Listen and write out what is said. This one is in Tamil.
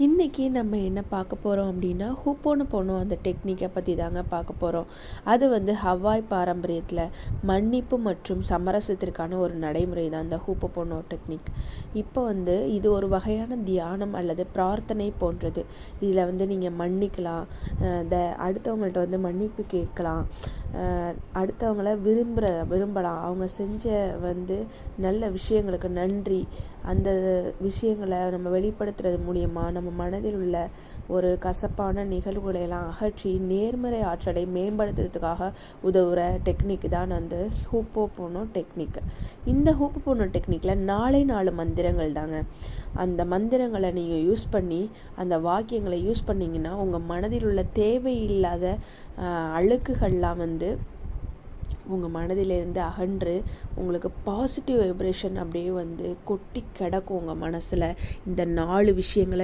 இன்றைக்கி நம்ம என்ன பார்க்க போகிறோம் அப்படின்னா ஹூப்போனோபோனோ அந்த டெக்னிக்கை பற்றி தாங்க பார்க்க போகிறோம். அது ஹவாய் பாரம்பரியத்தில் மன்னிப்பு மற்றும் சமரசத்திற்கான ஒரு நடைமுறை தான் இந்த ஹூப்போனோ டெக்னிக். இப்போ இது ஒரு வகையான தியானம் அல்லது பிரார்த்தனை போன்றது. இதில் நீங்கள் மன்னிக்கலாம், அடுத்தவங்கள்ட்ட மன்னிப்பு கேட்கலாம், அடுத்தவங்கள விரும்பலாம், அவங்க செஞ்ச நல்ல விஷயங்களுக்கு நன்றி. அந்த விஷயங்களை நம்ம வெளிப்படுத்துறது மூலியமாக நம்ம மனதில் உள்ள ஒரு கசப்பான நிகழ்வுகளையெல்லாம் அகற்றி நேர்மறை ஆற்றலை மேம்படுத்துறதுக்காக உதவுற டெக்னிக் தான் ஹூப்போனோ டெக்னிக். இந்த ஹூப்போனோ டெக்னிக்கில் 4 மந்திரங்கள் தாங்க. அந்த மந்திரங்களை நீங்கள் யூஸ் பண்ணி அந்த வாக்கியங்களை யூஸ் பண்ணிங்கன்னா உங்கள் மனதில் உள்ள தேவையில்லாத அழுக்குகள்லாம் உங்கள் மனதிலேருந்து அகன்று உங்களுக்கு பாசிட்டிவ் வைப்ரேஷன் அப்படியே கொட்டி கிடக்கும் உங்கள் மனசில். இந்த 4 விஷயங்களை